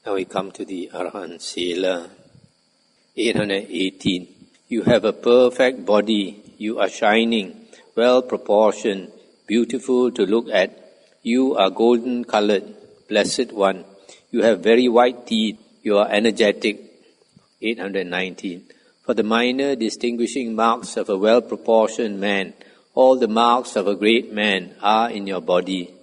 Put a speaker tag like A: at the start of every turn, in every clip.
A: Now we come to the Arahant Sela. 818. You have a perfect body. You are shining, well proportioned, beautiful to look at. You are golden colored, blessed one. You have very white teeth. You are energetic. 819. For the minor distinguishing marks of a well proportioned man, all the marks of a great man are in your body.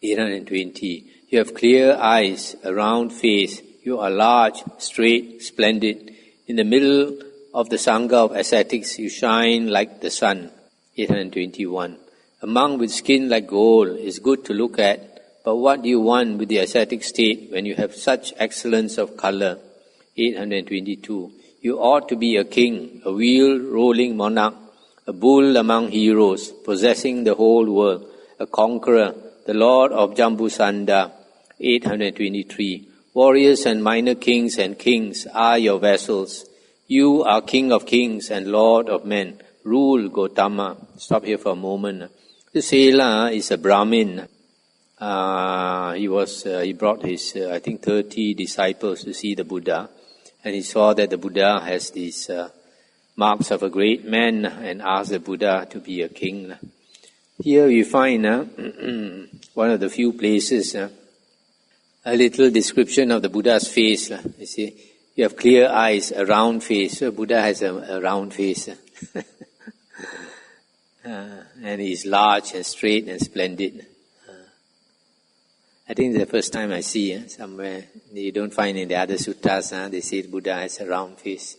A: 820. You have clear eyes, a round face. You are large, straight, splendid. In the middle of the Sangha of ascetics, you shine like the sun. 821. A monk with skin like gold is good to look at, but what do you want with the ascetic state when you have such excellence of color? 822. You ought to be a king, a wheel-rolling monarch, a bull among heroes, possessing the whole world, a conqueror, the lord of Jambusanda. 823. Warriors and minor kings and kings are your vassals. You are king of kings and lord of men. Rule, Gautama. Stop here for a moment. The Sela is a Brahmin. He brought his, 30 disciples to see the Buddha. And he saw that the Buddha has these marks of a great man and asked the Buddha to be a king. Here you find one of the few places, a little description of the Buddha's face. You see, you have clear eyes, a round face. So Buddha has a round face. And he is large and straight and splendid. I think it's the first time I see somewhere. You don't find in the other suttas, they say Buddha has a round face.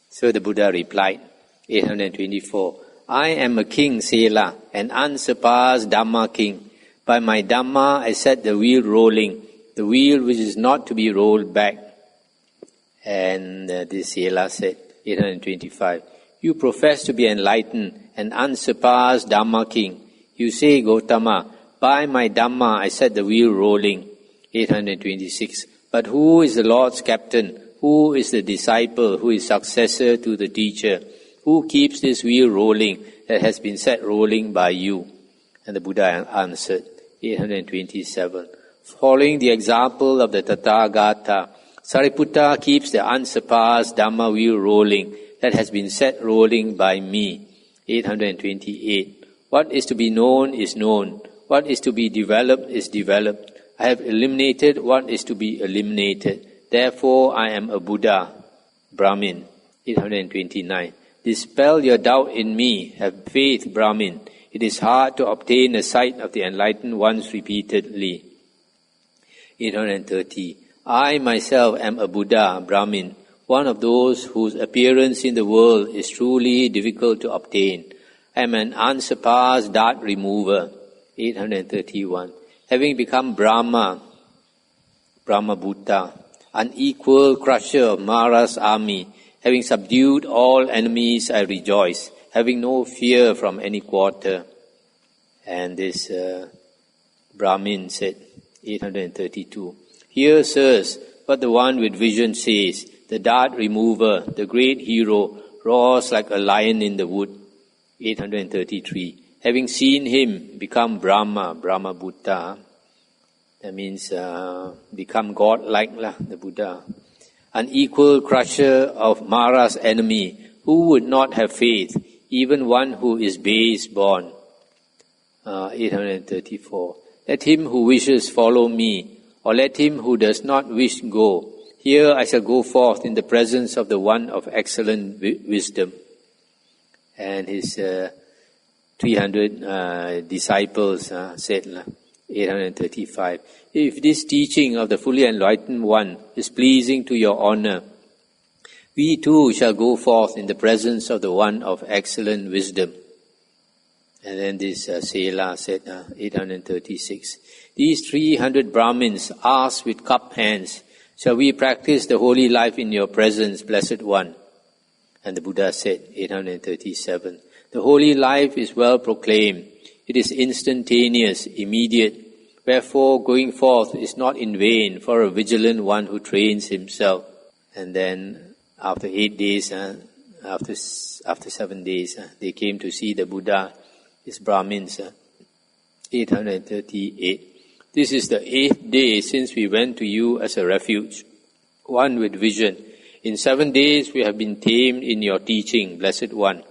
A: So the Buddha replied, 824, I am a king, Sela, an unsurpassed Dhamma king. By my Dhamma I set the wheel rolling, the wheel which is not to be rolled back. And this Sela said, 825, you profess to be enlightened, an unsurpassed Dhamma king. You say, Gautama, by my Dhamma I set the wheel rolling. 826. But who is the Lord's captain? Who is the disciple? Who is successor to the teacher? Who keeps this wheel rolling that has been set rolling by you? And the Buddha answered. 827. Following the example of the Tathagata, Sariputta keeps the unsurpassed Dhamma wheel rolling that has been set rolling by me. 828. What is to be known is known. What is to be developed is developed. I have eliminated what is to be eliminated. Therefore, I am a Buddha, Brahmin. 829. Dispel your doubt in me. Have faith, Brahmin. It is hard to obtain a sight of the enlightened ones repeatedly. 830. I myself am a Buddha, Brahmin, one of those whose appearance in the world is truly difficult to obtain. I am an unsurpassed dart remover. 831. Having become Brahma Bhutta, unequal crusher of Mara's army, having subdued all enemies, I rejoice, having no fear from any quarter. And this Brahmin said, 832. Hear, sirs, what the one with vision says. The dart remover, the great hero, roars like a lion in the wood. 833. Having seen him become Brahma Bhutta, that means become God-like, the Buddha. Unequal crusher of Mara's enemy, who would not have faith, even one who is base born. 834. Let him who wishes follow me, or let him who does not wish go. Here I shall go forth in the presence of the one of excellent wisdom. And his 300 disciples said, 835, if this teaching of the fully enlightened one is pleasing to your honor, we too shall go forth in the presence of the one of excellent wisdom. And then this Sela said, 836, these 300 Brahmins asked with cupped hands, shall we practice the holy life in your presence, blessed one? And the Buddha said, 837, the holy life is well proclaimed. It is instantaneous, immediate. Wherefore, going forth is not in vain for a vigilant one who trains himself. And then, after 8 days, after 7 days, they came to see the Buddha, his Brahmins. 838. This is the 8th day since we went to you as a refuge, one with vision. In 7 days we have been tamed in your teaching, Blessed One.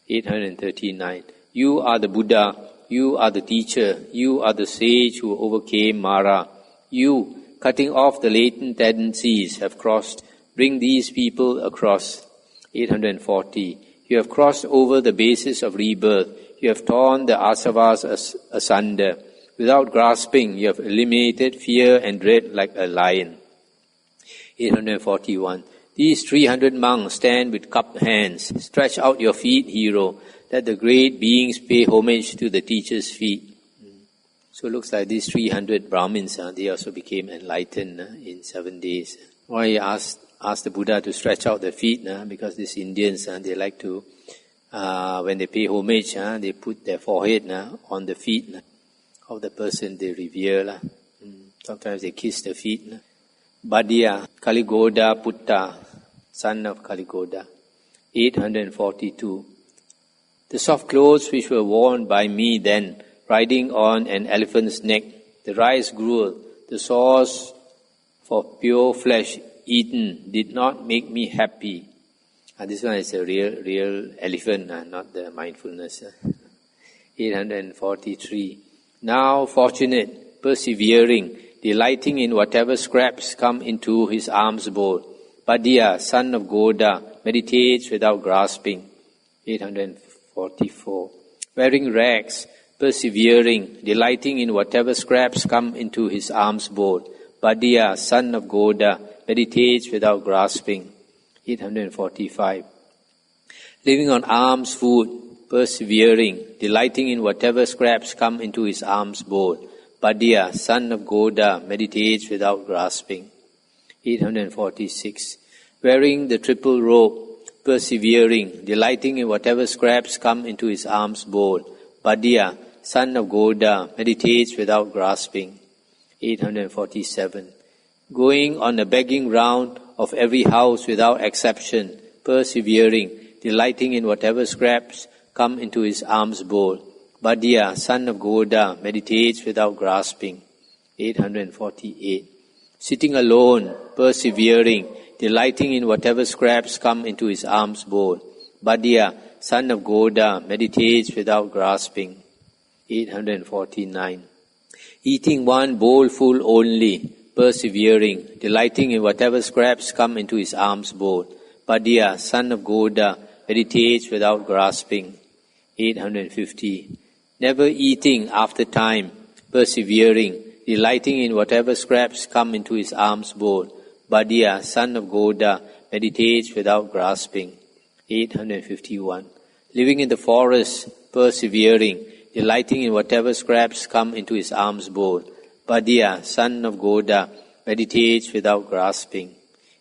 A: 839. You are the Buddha, you are the teacher, you are the sage who overcame Mara. You, cutting off the latent tendencies, have crossed. Bring these people across. 840. You have crossed over the basis of rebirth. You have torn the asavas asunder. Without grasping, you have eliminated fear and dread like a lion. 841. These 300 monks stand with cupped hands. Stretch out your feet, hero. Let the great beings pay homage to the teacher's feet. So it looks like these 300 Brahmins, they also became enlightened in 7 days. Why he asked the Buddha to stretch out their feet? Because these Indians, they like to, when they pay homage, they put their forehead on the feet of the person they revere. Sometimes they kiss the feet. Badya, Kaligoda Putta, son of Kaligoda. 842. The soft clothes which were worn by me then, riding on an elephant's neck, the rice gruel, the sauce for pure flesh eaten did not make me happy. This one is a real elephant, not the mindfulness. 843. Now fortunate, persevering, delighting in whatever scraps come into his alms bowl. Badya, son of Goda, meditates without grasping. 844. Wearing rags, persevering, delighting in whatever scraps come into his alms bowl. Badya, son of Goda, meditates without grasping. 845. Living on alms food, persevering, delighting in whatever scraps come into his alms bowl. Badya, son of Goda, meditates without grasping. 846. Wearing the triple robe, persevering, delighting in whatever scraps come into his alms bowl. Badya, son of Goda, meditates without grasping. 847. Going on a begging round of every house without exception, persevering, delighting in whatever scraps come into his alms bowl. Badya, son of Goda, meditates without grasping. 848. Sitting alone, persevering, delighting in whatever scraps come into his alms bowl. Badya, son of Goda, meditates without grasping. 849. Eating one bowlful only, persevering, delighting in whatever scraps come into his alms bowl. Badya, son of Goda, meditates without grasping. 850. Never eating after time, persevering, delighting in whatever scraps come into his alms bowl. Badya, son of Goda, meditates without grasping. 851. Living in the forest, persevering, delighting in whatever scraps come into his alms bowl. Badya, son of Goda, meditates without grasping.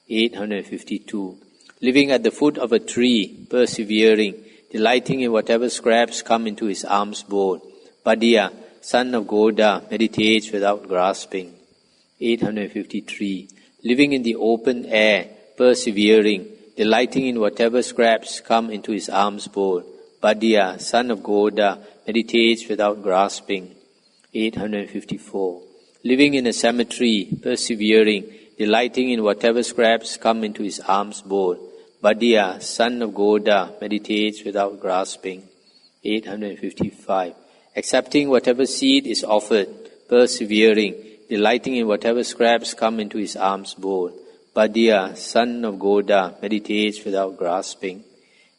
A: 852. Living at the foot of a tree, persevering, delighting in whatever scraps come into his alms bowl. Badya, son of Goda, meditates without grasping. 853. Living in the open air, persevering, delighting in whatever scraps come into his alms bowl. Badya, son of Goda, meditates without grasping. 854. Living in a cemetery, persevering, delighting in whatever scraps come into his alms bowl. Badya, son of Goda, meditates without grasping. 855. Accepting whatever seed is offered, persevering, delighting in whatever scraps come into his alms bowl. Badya, son of Goda, meditates without grasping.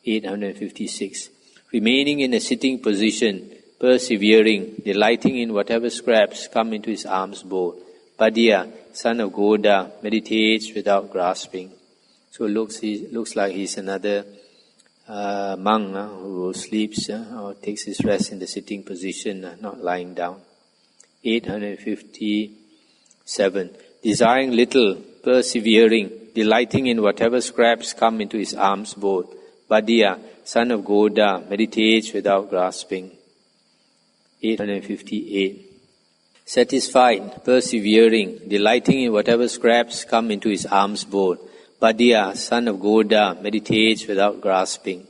A: 856. Remaining in a sitting position, persevering, delighting in whatever scraps come into his alms bowl. Badya, son of Goda, meditates without grasping. So it looks like he's another monk who sleeps or takes his rest in the sitting position, not lying down. 857. Desiring little, persevering, delighting in whatever scraps come into his alms bowl. Badya, son of Goda, meditates without grasping. 858. Satisfied, persevering, delighting in whatever scraps come into his alms bowl. Badya, son of Goda, meditates without grasping.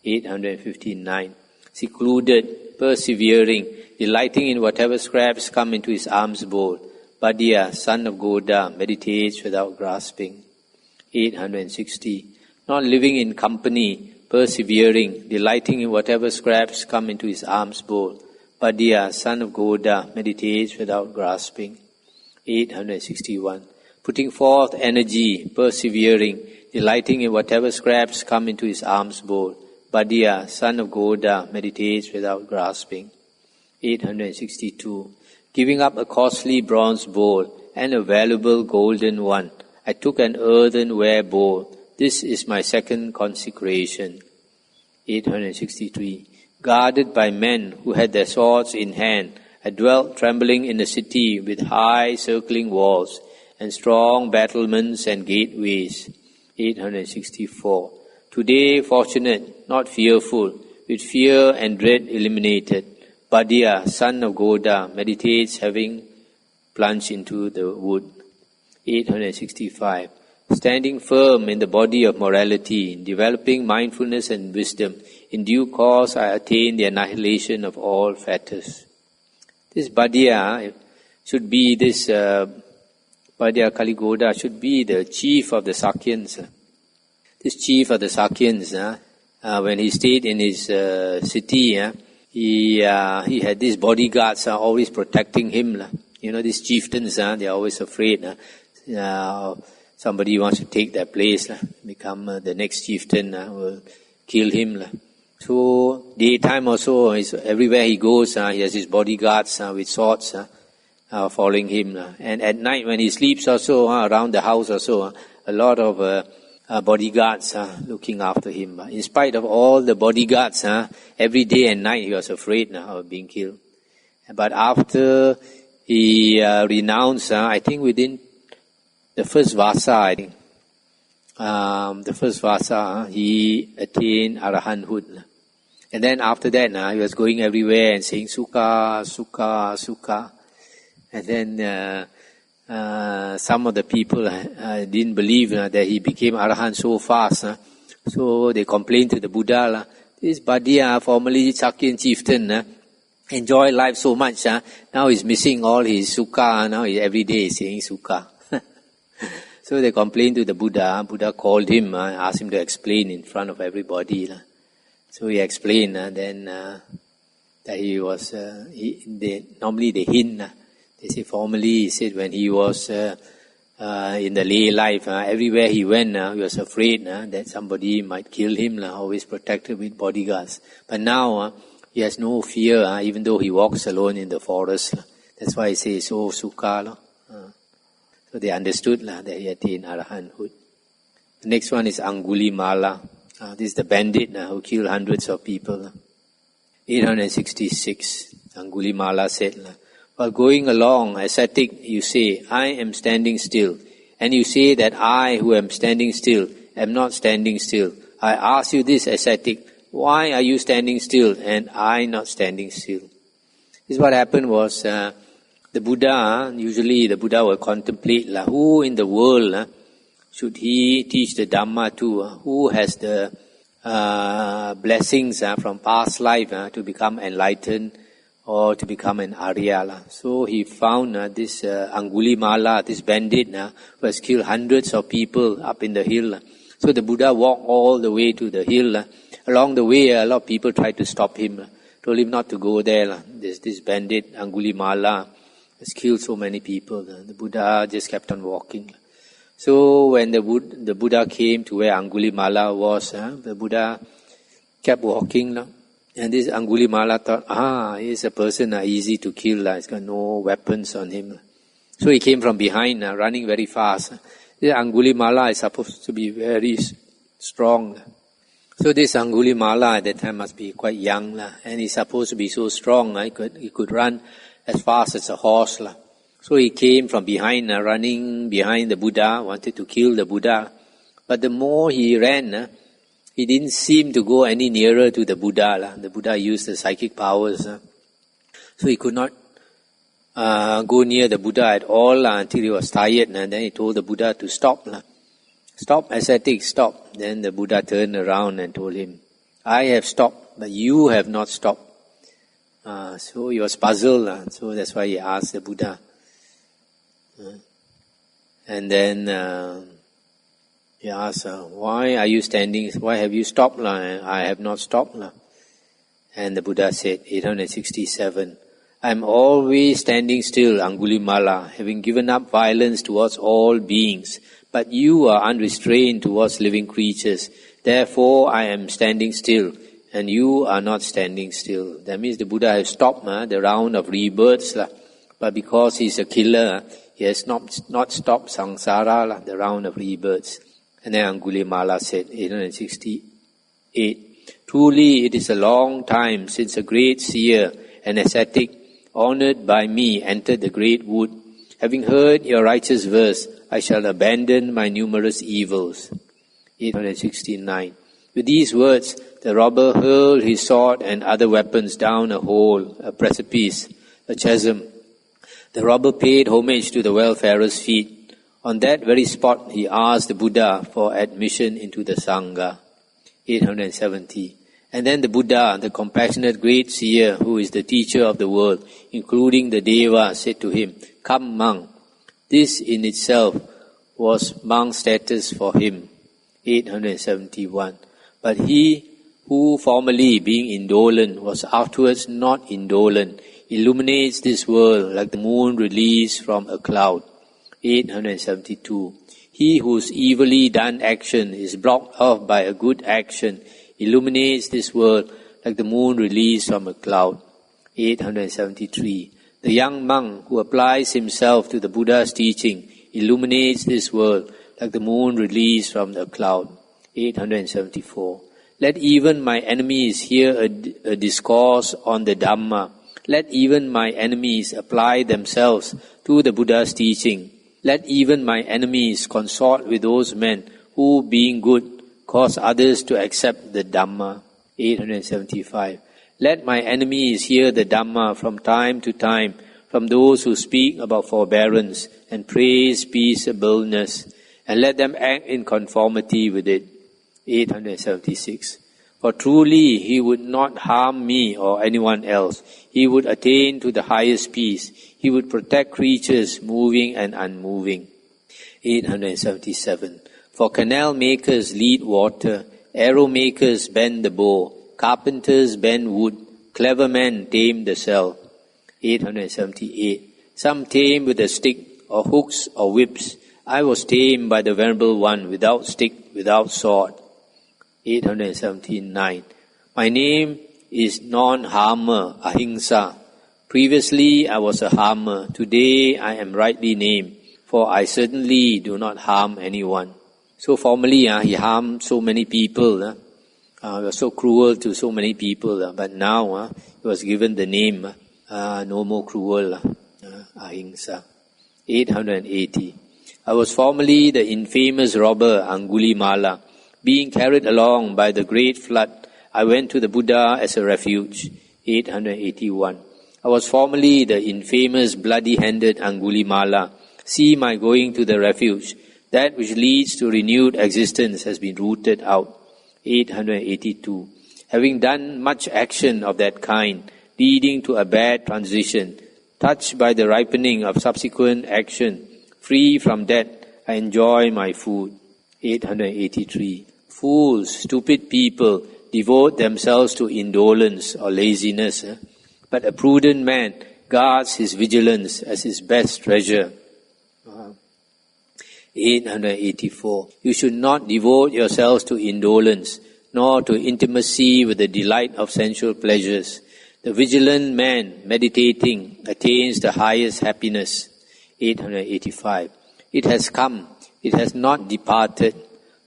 A: 859. Secluded, persevering, delighting in whatever scraps come into his alms bowl. Badya, son of Goda, meditates without grasping. 860. Not living in company, persevering, delighting in whatever scraps come into his alms bowl. Badya, son of Goda, meditates without grasping. 861. Putting forth energy, persevering, delighting in whatever scraps come into his alms bowl. Badya, son of Goda, meditates without grasping. 862. Giving up a costly bronze bowl and a valuable golden one, I took an earthenware bowl. This is my second consecration. 863. Guarded by men who had their swords in hand, I dwelt trembling in a city with high circling walls and strong battlements and gateways. 864. Today fortunate, not fearful, with fear and dread eliminated. Badya, son of Goda, meditates having plunged into the wood. 865. Standing firm in the body of morality, developing mindfulness and wisdom, in due course I attain the annihilation of all fetters. This Badya should be Badya Kaligoda should be the chief of the Sakyans. This chief of the Sakyans, when he stayed in his city, he had these bodyguards always protecting him. You know, these chieftains, they are always afraid. Somebody wants to take their place, become the next chieftain, will kill him. So, daytime also, everywhere he goes, he has his bodyguards with swords following him. And at night when he sleeps also, around the house also, a lot of bodyguards looking after him. In spite of all the bodyguards, every day and night he was afraid of being killed. But after he renounced, I think within the first Vasa, he attained Arahanthood. And then after that, he was going everywhere and saying Sukha, Sukha, Sukha. And then some of the people didn't believe that he became Arahant so fast. So they complained to the Buddha, this Badya, formerly Sakyan chieftain, enjoyed life so much. Now he's missing all his Sukha. Now every day he's saying Sukha. So they complained to the Buddha. Buddha called him, asked him to explain in front of everybody. So he explained then that he was, normally they hint. They say formerly, he said when he was in the lay life, everywhere he went, he was afraid that somebody might kill him, always protected with bodyguards. But now he has no fear, even though he walks alone in the forest. That's why he says, so Sukha. So they understood that he attained Arahanthood. The next one is Angulimala. This is the bandit who killed hundreds of people. 866. Angulimala said, while going along, ascetic, you say, I am standing still. And you say that I, who am standing still, am not standing still. I ask you this, ascetic, why are you standing still and I not standing still? This is what happened was, the Buddha, usually the Buddha will contemplate, who in the world should he teach the Dhamma to? Who has the blessings from past life to become enlightened or to become an Arya. So he found this Angulimala, this bandit, who has killed hundreds of people up in the hill. So the Buddha walked all the way to the hill. Along the way, a lot of people tried to stop him, told him not to go there. There's this bandit, Angulimala, has killed so many people. The Buddha just kept on walking. So when the Buddha came to where Angulimala was, the Buddha kept walking. And this Angulimala thought, he's a person easy to kill. He's got no weapons on him. So he came from behind, running very fast. This Angulimala is supposed to be very strong. So this Angulimala at that time must be quite young. And he's supposed to be so strong. He could run as fast as a horse. So he came from behind, running behind the Buddha, wanted to kill the Buddha. But the more he ran, he didn't seem to go any nearer to the Buddha. The Buddha used the psychic powers. So he could not go near the Buddha at all until he was tired. And then he told the Buddha to stop. Stop, ascetic, stop. Then the Buddha turned around and told him, I have stopped, but you have not stopped. So he was puzzled, so that's why he asked the Buddha. And then he asked, why are you standing, why have you stopped? I have not stopped. And the Buddha said, 867, I am always standing still, Angulimala, having given up violence towards all beings. But you are unrestrained towards living creatures. Therefore I am standing still, and you are not standing still. That means the Buddha has stopped the round of rebirths. But because he is a killer, he has not stopped samsara, the round of rebirths. And then Angulimala said, 868, truly it is a long time since a great seer and ascetic, honored by me, entered the great wood. Having heard your righteous verse, I shall abandon my numerous evils. 869. With these words, the robber hurled his sword and other weapons down a hole, a precipice, a chasm. The robber paid homage to the wayfarer's feet. On that very spot, he asked the Buddha for admission into the Sangha. 870. And then the Buddha, the compassionate great seer, who is the teacher of the world, including the Deva, said to him, Come, monk. This in itself was monk status for him. 871. But he who formerly, being indolent, was afterwards not indolent, illuminates this world like the moon released from a cloud. 872. He whose evilly done action is blocked off by a good action illuminates this world like the moon released from a cloud. 873. The young monk who applies himself to the Buddha's teaching illuminates this world like the moon released from the cloud. 874. Let even my enemies hear a discourse on the Dhamma. Let even my enemies apply themselves to the Buddha's teaching. Let even my enemies consort with those men who, being good, cause others to accept the Dhamma. 875. Let my enemies hear the Dhamma from time to time from those who speak about forbearance and praise peaceableness, and let them act in conformity with it. 876. For truly he would not harm me or anyone else. He would attain to the highest peace. He would protect creatures moving and unmoving. 877. For canal makers lead water, arrow makers bend the bow, carpenters bend wood, clever men tame the cell. 878. Some tame with a stick or hooks or whips. I was tamed by the Venerable One without stick, without sword. 879. My name is non-harmer, ahimsa. Previously I was a harmer. Today I am rightly named, for I certainly do not harm anyone. So formerly he harmed so many people. He was so cruel to so many people. But now he was given the name no more cruel, ahimsa. 880. I was formerly the infamous robber Angulimala. Being carried along by the great flood, I went to the Buddha as a refuge. 881. I was formerly the infamous bloody-handed Angulimala. See my going to the refuge. That which leads to renewed existence has been rooted out. 882. Having done much action of that kind, leading to a bad transition, touched by the ripening of subsequent action, free from that, I enjoy my food. 883. Fools, stupid people devote themselves to indolence or laziness, but a prudent man guards his vigilance as his best treasure. 884. You should not devote yourselves to indolence, nor to intimacy with the delight of sensual pleasures. The vigilant man, meditating, attains the highest happiness. 885. It has come, it has not departed,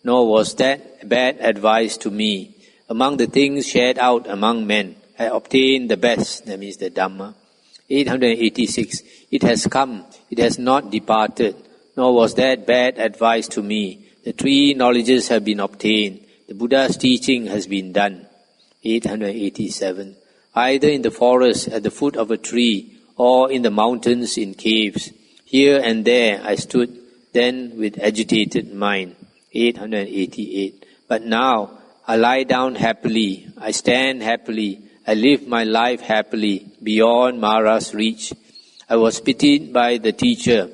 A: nor was that bad advice to me. Among the things shared out among men, I obtained the best, that means the Dhamma. 886. It has come, it has not departed, nor was that bad advice to me. The three knowledges have been obtained. The Buddha's teaching has been done. 887. Either in the forest at the foot of a tree, or in the mountains in caves, here and there I stood, then with agitated mind. 888. But now I lie down happily, I stand happily, I lived my life happily, beyond Mara's reach. I was pitied by the teacher.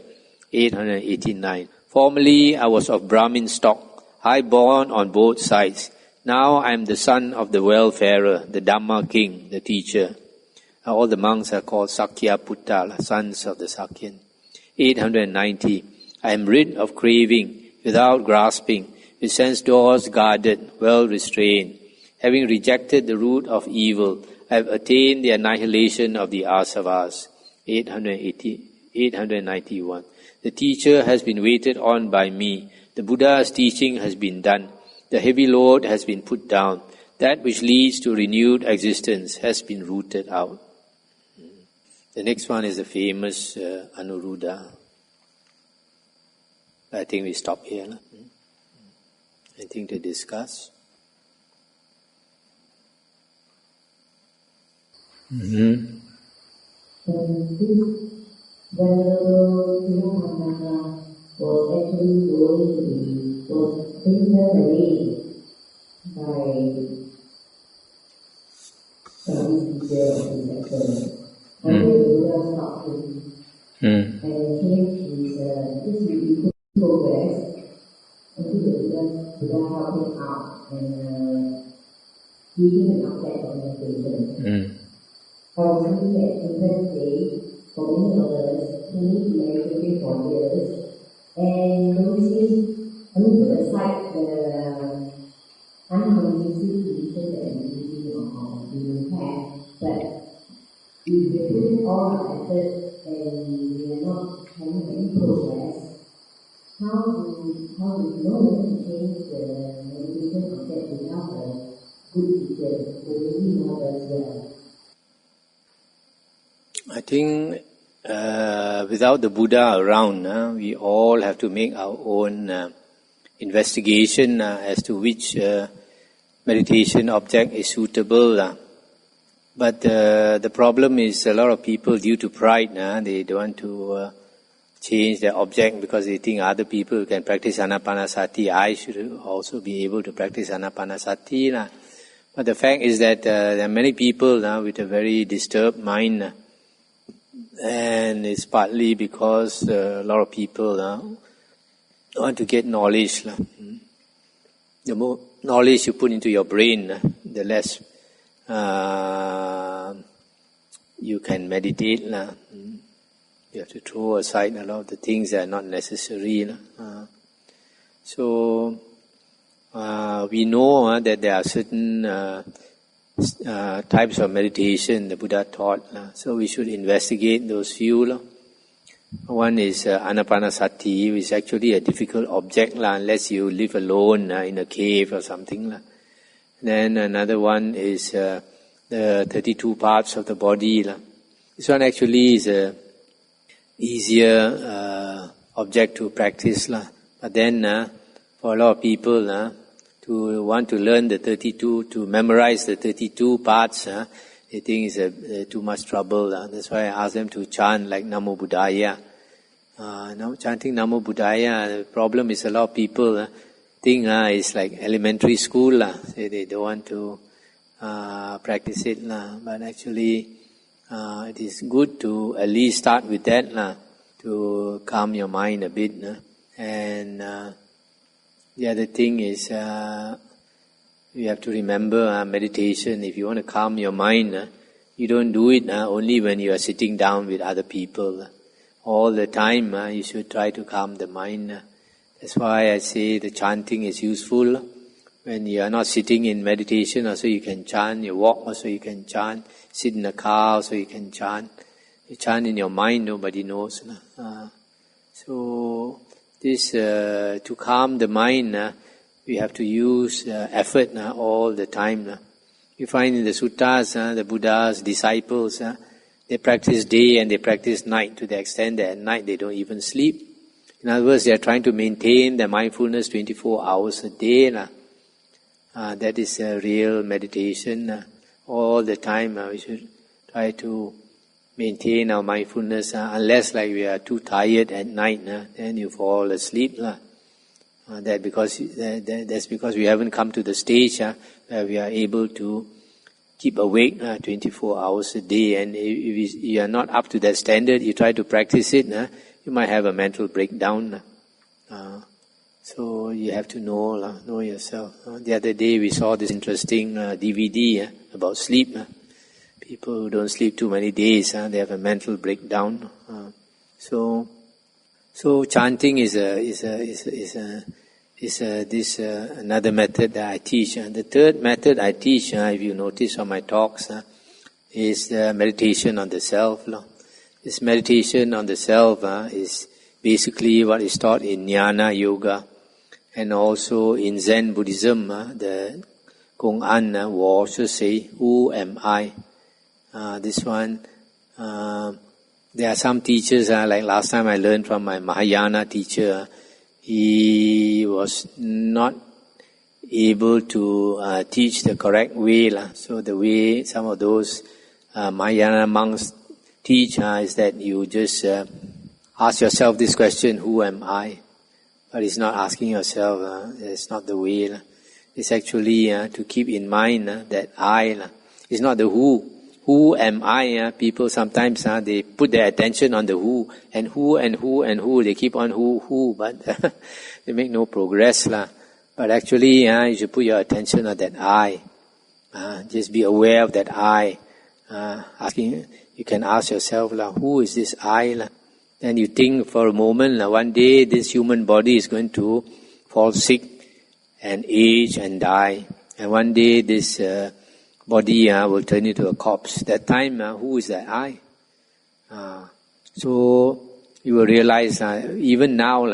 A: 889. Formerly, I was of Brahmin stock, high-born on both sides. Now I am the son of the welfarer, the Dhamma king, the teacher. All the monks are called Sakya Putta, sons of the Sakyan. 890. I am rid of craving, without grasping, with sense doors guarded, well restrained. Having rejected the root of evil, I have attained the annihilation of the asavas. 891. The teacher has been waited on by me. The Buddha's teaching has been done. The heavy load has been put down. That which leads to renewed existence has been rooted out. The next one is the famous Anuruddha. I think we stop here. Anything to discuss?
B: Was actually was taken away by some teacher and lecturer. And then the Buddha stopped him and changed his progress until the Buddha helped him out and gave him an outlet of meditation. Or something that in present day, for many of us, who need to meditate for years, and noticing, put aside the unconvincing teaching that we have, but if we put all our effort and we are not having any progress, how do we know when to change the meditation object without a good teacher who really knows us well?
A: I think without the Buddha around, we all have to make our own investigation as to which meditation object is suitable. But the problem is a lot of people, due to pride, they don't want to change their object because they think other people can practice Anapanasati. I should also be able to practice Anapanasati. But the fact is that there are many people with a very disturbed mind. And it's partly because a lot of people want to get knowledge. The more knowledge you put into your brain, the less you can meditate. You have to throw aside a lot of the things that are not necessary. So we know that there are certain types of meditation the Buddha taught. So we should investigate those few. One is Anapanasati, which is actually a difficult object unless you live alone in a cave or something. Then another one is the 32 parts of the body. This one actually is a easier object to practice. But then for a lot of people, to want to learn the 32, to memorize the 32 parts, they think it's too much trouble. That's why I ask them to chant like Namo Buddhaya. Chanting Namo Buddhaya, the problem is a lot of people think it's like elementary school. They don't want to practice it. But actually, it is good to at least start with that, to calm your mind a bit. And the other thing is, you have to remember meditation. If you want to calm your mind, you don't do it only when you are sitting down with other people. All the time, you should try to calm the mind. That's why I say the chanting is useful. When you are not sitting in meditation, also you can chant. You walk, also you can chant. Sit in a car, also you can chant. You chant in your mind, nobody knows. So this to calm the mind, we have to use effort all the time. You find in the suttas, the Buddha's disciples, they practice day and they practice night to the extent that at night they don't even sleep. In other words, they are trying to maintain their mindfulness 24 hours a day. That is a real meditation. All the time we should try to maintain our mindfulness, unless like we are too tired at night, then you fall asleep. That's because we haven't come to the stage where we are able to keep awake 24 hours a day, and if you are not up to that standard, you try to practice it, you might have a mental breakdown. So you have to know yourself. The other day we saw this interesting DVD about sleep. People who don't sleep too many days, they have a mental breakdown. So chanting is another method that I teach. The third method I teach, if you notice on my talks, is the meditation on the self. This meditation on the self is basically what is taught in Jnana Yoga, and also in Zen Buddhism. The Gong An will also say, "Who am I?" This one, there are some teachers, like last time I learned from my Mahayana teacher, he was not able to teach the correct way. So the way some of those Mahayana monks teach is that you just ask yourself this question, "Who am I?" But it's not asking yourself, it's not the way. It's actually to keep in mind that I is not the who. Who am I? People sometimes they put their attention on the who, and who, and who, and who. They keep on who, but they make no progress. But actually, you should put your attention on that I. Just be aware of that I. You can ask yourself, who is this I? Then you think for a moment, one day this human body is going to fall sick and age and die. And one day this body will turn into a corpse. That time, who is that I? So you will realize, even now,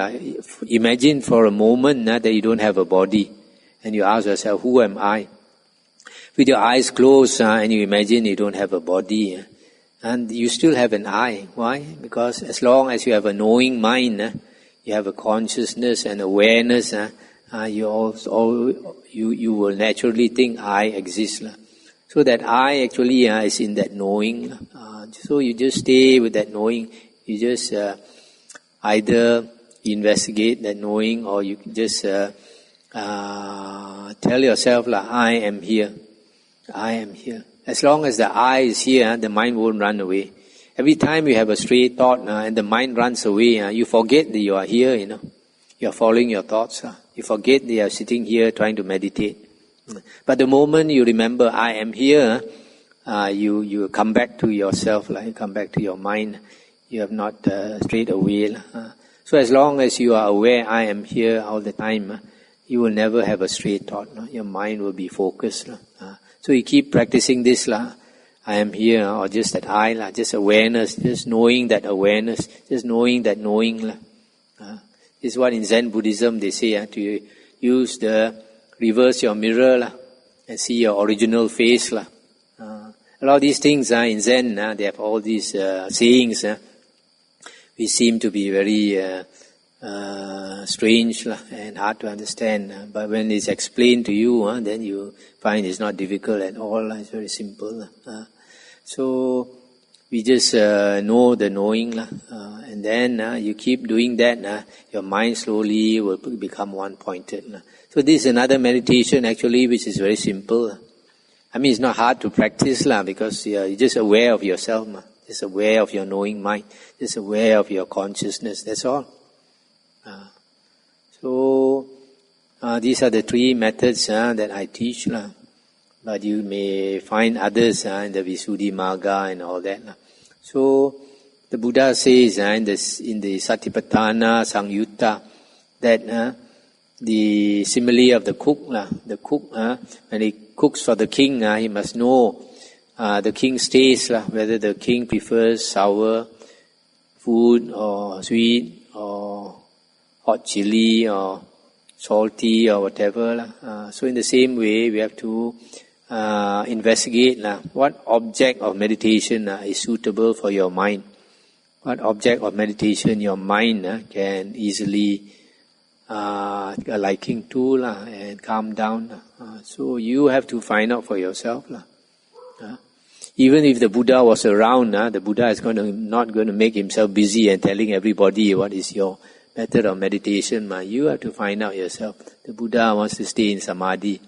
A: imagine for a moment that you don't have a body. And you ask yourself, who am I? With your eyes closed and you imagine you don't have a body. And you still have an I. Why? Because as long as you have a knowing mind, you have a consciousness and awareness, you will naturally think I exist. So that I actually is in that knowing. So you just stay with that knowing. You just either investigate that knowing, or you just tell yourself, I am here. I am here. As long as the I is here, the mind won't run away. Every time you have a stray thought and the mind runs away, you forget that you are here, You are following your thoughts. You forget that you are sitting here trying to meditate. But the moment you remember, I am here, you come back to yourself, you come back to your mind. You have not strayed away. So as long as you are aware, I am here all the time, you will never have a stray thought. Your mind will be focused. So you keep practicing this, I am here, or just that I, just awareness, just knowing that awareness, just knowing that knowing. This is what in Zen Buddhism they say, to use reverse your mirror and see your original face. A lot of these things in Zen, they have all these sayings which seem to be very strange and hard to understand. But when it's explained to you, then you find it's not difficult at all. It's very simple. So we just know the knowing, and then you keep doing that. Your mind slowly will become one-pointed. So this is another meditation actually, which is very simple. I mean, it's not hard to practice because you're just aware of yourself, just aware of your knowing mind, just aware of your consciousness. That's all. So these are the three methods that I teach. But you may find others in the Visuddhimagga and all that. So the Buddha says in the Satipatthana Samyutta that the simile of the cook, when he cooks for the king, he must know the king's taste, whether the king prefers sour food or sweet or hot chili or salty or whatever. So in the same way, we have to investigate what object of meditation is suitable for your mind. What object of meditation your mind can easily liking to and calm down. So you have to find out for yourself. Even if the Buddha was around, the Buddha is not going to make himself busy and telling everybody what is your method of meditation. You have to find out yourself. The Buddha wants to stay in samadhi.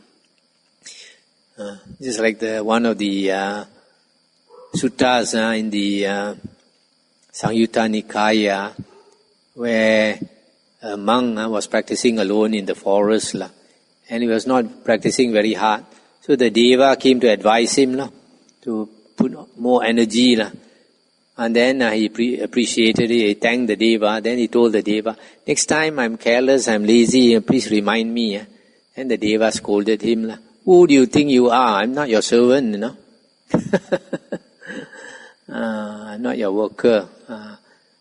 A: Just like one of the suttas in the Samyutta Nikaya, where a monk was practicing alone in the forest, and he was not practicing very hard. So the Deva came to advise him to put more energy. And then he appreciated it, he thanked the Deva. Then he told the Deva, next time I'm careless, I'm lazy, please remind me. And the Deva scolded him. Who do you think you are? I'm not your servant, I'm not your worker.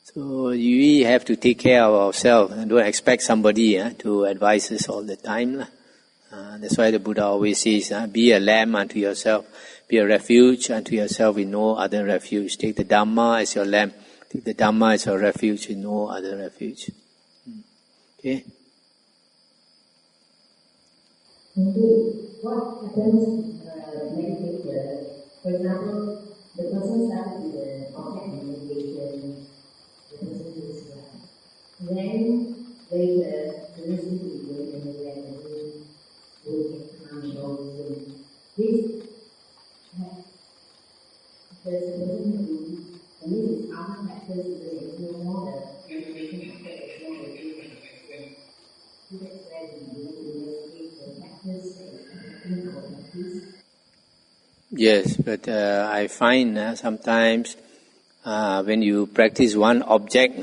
A: So we have to take care of ourselves and don't expect somebody to advise us all the time. That's why the Buddha always says, be a lamb unto yourself, be a refuge unto yourself with no other refuge. Take the Dhamma as your lamb, take the Dhamma as your refuge with no other refuge. Okay?
B: What happens meditation? For example, the person starts with the object meditation, the person is well. Then later, the listen to the and the reaction will get calm and all these things. This there's a person who, and this is after practice, there is no more the meditation after it's more the meditation. That's where we investigate the practice and our practice.
A: Yes, but I find sometimes when you practice one object,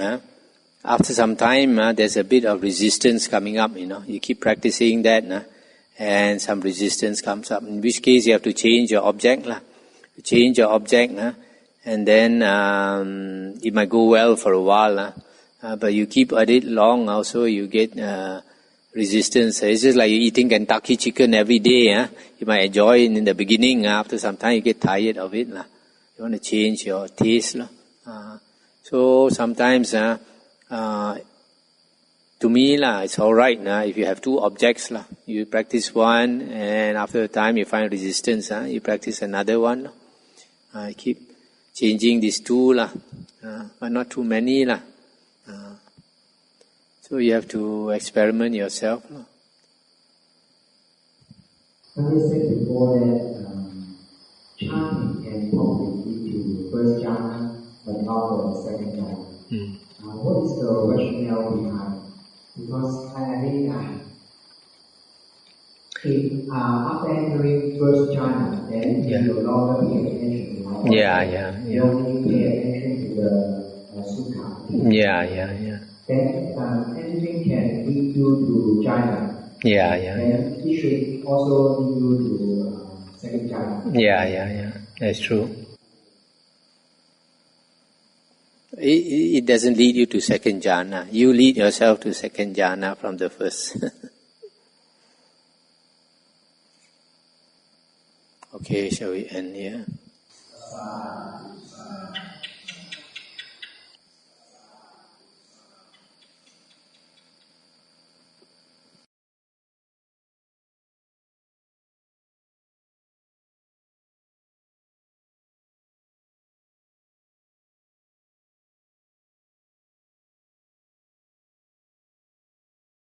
A: after some time there's a bit of resistance coming up, You keep practicing that, and some resistance comes up. In which case you have to change your object, change your object, and then it might go well for a while, but you keep at it long also, you get resistance. It's just like you're eating Kentucky chicken every day. You might enjoy it in the beginning. After some time, you get tired of it. You want to change your taste. So sometimes, to me, it's all right. If you have two objects, you practice one, and after a time you find resistance. You practice another one. Keep changing these two, but not too many. So you have to experiment yourself.
C: As I said before that chanting can probably lead to first jhana, but not the second jhana. What is the rationale behind? Because I think if after entering first jhana, then you no longer pay attention to life. You only pay attention to the sukha. Then anything can lead you to jhana. And it should also lead you to second jhana.
A: That's true. It doesn't lead you to second jhana. You lead yourself to second jhana from the first. Okay, shall we end here?